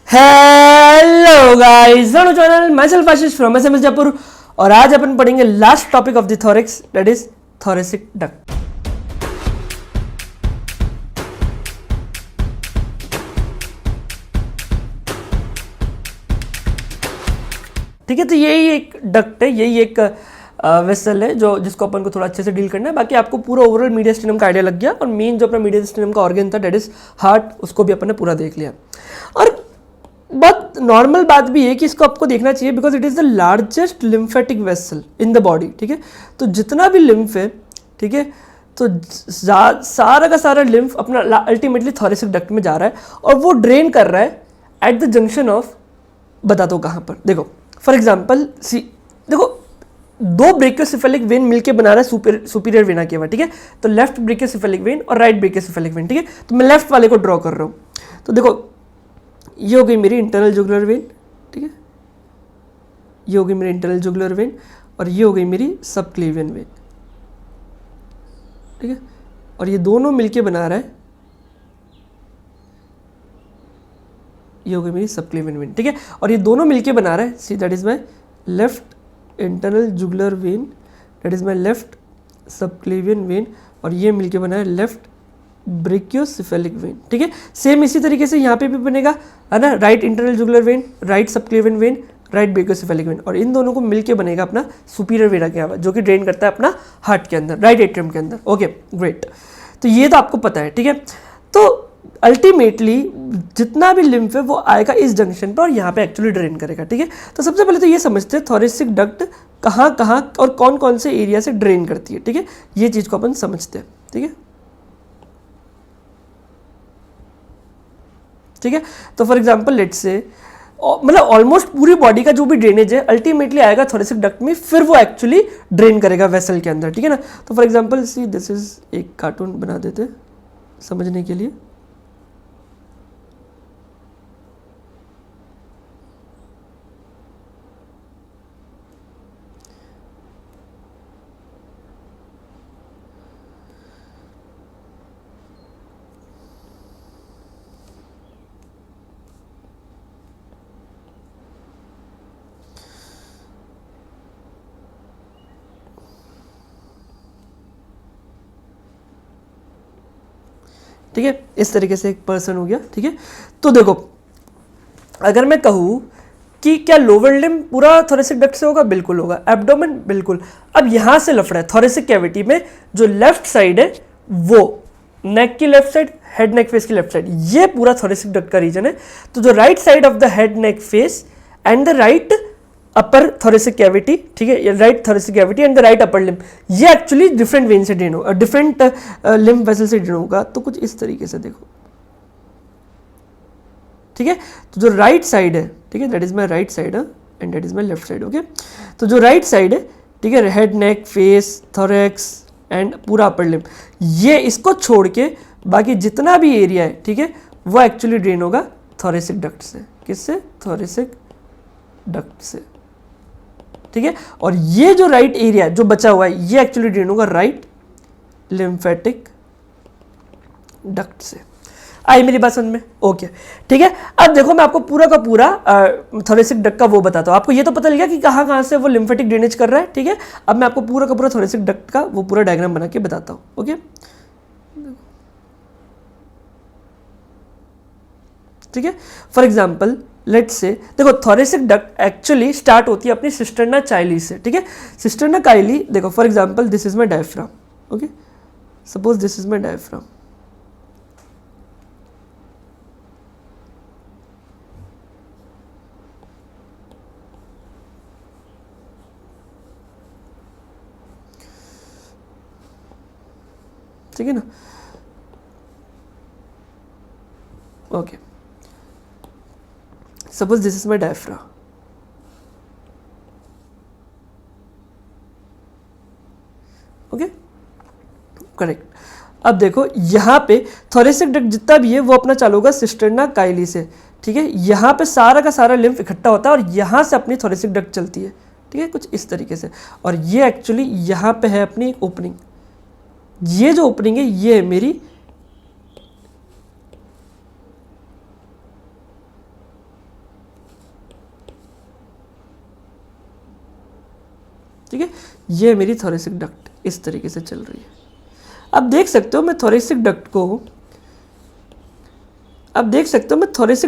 Hello guys, welcome to channel myself Ashish from SMS Jaipur. और आज अपन पढ़ेंगे last topic of the thorax, that is thoracic duct. ठीक है, तो यही एक डक्ट है, यही एक वेसल है जो जिसको अपन को थोड़ा अच्छे से डील करना है। बाकी आपको पूरा ओवरऑल मीडियस्टिनम का आइडिया लग गया और मेन जो अपना मीडियस्टिनम का ऑर्गन था दैट इज हार्ट, उसको भी अपन ने पूरा देख लिया। और बहुत नॉर्मल बात भी है कि इसको आपको देखना चाहिए because it is the largest lymphatic vessel in the body. ठीक है, तो जितना भी लिम्फ है, ठीक है, तो सारा का सारा लिम्फ अपना अल्टीमेटली थोरेसिक डक्ट में जा रहा है और वो ड्रेन कर रहा है एट द जंक्शन ऑफ, बता दो कहाँ पर। देखो फॉर एग्जाम्पल देखो दो ब्रेकियोसेफेलिक वेन मिलके बना रहा है सुपीरियर वेना केवा। ठीक है, तो लेफ्ट ब्रेकियोसेफेलिक वेन और राइट ब्रेकियोसेफेलिक वेन। ठीक है, तो मैं लेफ्ट वाले को ड्रॉ कर रहा हूँ। तो देखो ये हो गई मेरी इंटरनल जुगुलर वेन। ठीक है, ये हो गई मेरी इंटरनल जुगुलर वेन और ये हो गई मेरी सबक्लेवियन वेन। ठीक है, और ये दोनों मिलके बना रहा है, ये हो गई मेरी सबक्लेवियन वेन। ठीक है, और ये दोनों मिलके बना रहा है, see that is my left internal jugular when, that is my left subclavian vein, और ये मिलके बना है लेफ्ट ब्रेकियोसेफेलिक वेन। ठीक है, सेम इसी तरीके से यहाँ पे भी बनेगा, है ना, right internal jugular when, right subclavian vein, right brachiocephalic when, और इन दोनों को मिलके बनेगा अपना सुपीरियर वेना केवा जो कि ड्रेन करता है अपना हार्ट के अंदर, राइट एट्रियम के अंदर। ओके ग्रेट, तो ये तो आपको पता है। ठीक है, तो अल्टीमेटली जितना भी लिम्फ है वो आएगा इस जंक्शन पर और यहाँ पे एक्चुअली ड्रेन करेगा। ठीक है, तो सबसे पहले तो ये समझते हैं थोरेसिक डक्ट कहाँ कहाँ और कौन कौन से एरिया से ड्रेन करती है। ठीक है, ये चीज़ को अपन समझते हैं। ठीक है, ठीक है, तो फॉर एग्जाम्पल लेट्स से मतलब ऑलमोस्ट पूरी बॉडी का जो भी ड्रेनेज है अल्टीमेटली आएगा थोरेसिक डक्ट में, फिर वो एक्चुअली ड्रेन करेगा वेसल के अंदर। ठीक है ना, तो for example see this is एक कार्टून बना देते समझने के लिए। ठीक है, इस तरीके से एक पर्सन हो गया। ठीक है, तो देखो अगर मैं कहूँ कि क्या लोअर लिम्ब पूरा थोरेसिक डक्ट से होगा, बिल्कुल होगा। एब्डोमेन बिल्कुल। अब यहाँ से लफड़ा है थोरेसिक कैविटी में, जो लेफ्ट साइड है वो नेक की left side, head neck face की लेफ्ट साइड, ये पूरा थोरेसिक डक्ट का रीजन है। तो जो right side of the head neck face and the right upper thoracic cavity, ठीक है, right thoracic cavity and the right upper limb, ये एक्चुअली डिफरेंट वेन से ड्रेन होगा, डिफरेंट लिम्ब वेसल से ड्रेन होगा। तो कुछ इस तरीके से देखो। ठीक है, तो जो राइट साइड है, ठीक है, that is my right side and that is my left side. Okay, तो जो राइट साइड है, ठीक है, head neck face thorax and पूरा अपर लिम्ब, ये इसको छोड़ के बाकी जितना भी एरिया है, ठीक है, वो एक्चुअली ड्रेन होगा थोरेसिक डक्ट से। किससे? थोरेसिक डक्ट से। ठीक है, और ये जो राइट एरिया जो बचा हुआ है ये एक्चुअली ड्रेन होगा राइट लिम्फेटिक डक्ट से। आई मेरी बात समझ में? ओके, ठीक है। अब देखो मैं आपको पूरा का पूरा थोरेसिक डक्ट का वो बताता हूँ। आपको ये तो पता लग गया कि कहाँ कहाँ से वो लिम्फेटिक ड्रेनेज कर रहा है। ठीक है, अब मैं आपको पूरा का पूरा थोरेसिक डक्ट का वो पूरा डायग्राम बना के बताता हूँ। ओके, ठीक है, फॉर एग्जाम्पल लेट्स से देखो थोरेसिक डक्ट एक्चुअली स्टार्ट होती है अपनी सिस्टर्ना चाइली से। ठीक है, सिस्टर्ना चाइली देखो for example this is my diaphragm. Okay, suppose this is my diaphragm. ठीक है ना, okay, suppose this is my diaphragm. Okay, correct. अब देखो यहाँ पे थोरेसिक डक्ट जितना भी है वो अपना चालू होगा सिस्टर्ना काइली से। ठीक है, यहाँ पे सारा का सारा लिम्फ इकट्ठा होता है और यहाँ से अपनी थोरेसिक डक्ट चलती है। ठीक है, कुछ इस तरीके से, और ये एक्चुअली यहाँ पे है अपनी ओपनिंग। ये जो ओपनिंग है ये है मेरी ठीक है, ये मेरी थोरेसिक डक्ट इस तरीके से चल रही है। अब देख सकते हो मैं थोरेसिक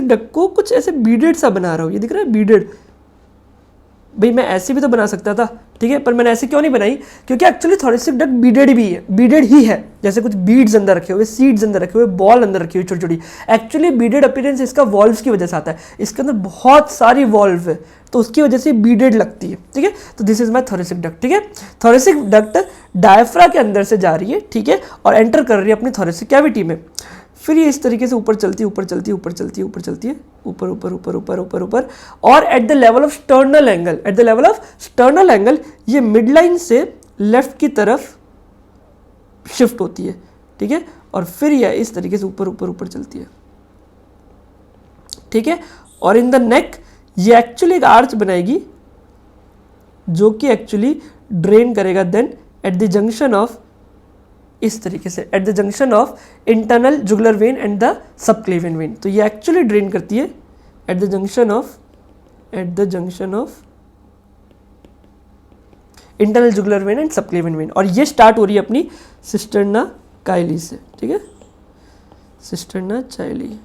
डक्ट को कुछ ऐसे बीडेड सा बना रहा हूँ, ये दिख रहा है बीडेड। भाई मैं ऐसे भी तो बना सकता था, ठीक है, पर मैंने ऐसे क्यों नहीं बनाई, क्योंकि एक्चुअली थोरेसिक डक्ट बीडेड ही है, जैसे कुछ बीड्स अंदर रखे हुए, सीड्स अंदर रखे हुए, बॉल अंदर रखी हुई छोटी छोटी। एक्चुअली बीडेड अपीयरेंस इसका वॉल्व्स की वजह से आता है, इसके अंदर बहुत सारी वॉल्व है तो उसकी वजह से बीडेड लगती है, ठीक है। तो this is my thoracic duct, ठीक है। थोरेसिक डक्ट डायफ्रा के अंदर से जा रही है, ठीक है, और एंटर कर रही है अपनी थोरेसिक कैविटी में। फिर ये इस तरीके से ऊपर चलती है, ऊपर चलती है, ऊपर चलती है, ऊपर चलती है, ऊपर ऊपर ऊपर ऊपर ऊपर ऊपर, और at the level of sternal angle, ये मिड लाइन से लेफ्ट की तरफ शिफ्ट होती है, ठीक है, और फिर ये इस तरीके से ऊपर ऊपर ऊपर चलती है, ठीक है। और इन द नेक ये एक्चुअली एक आर्च बनाएगी जो कि एक्चुअली ड्रेन करेगा then at the junction of, इस तरीके से at the junction of internal jugular vein and the subclavian vein. तो ये एक्चुअली ड्रेन करती है at the junction of internal jugular vein and subclavian vein, और ये स्टार्ट हो रही है अपनी सिस्टर्ना काइली से, ठीक है, सिस्टर्ना चाइली।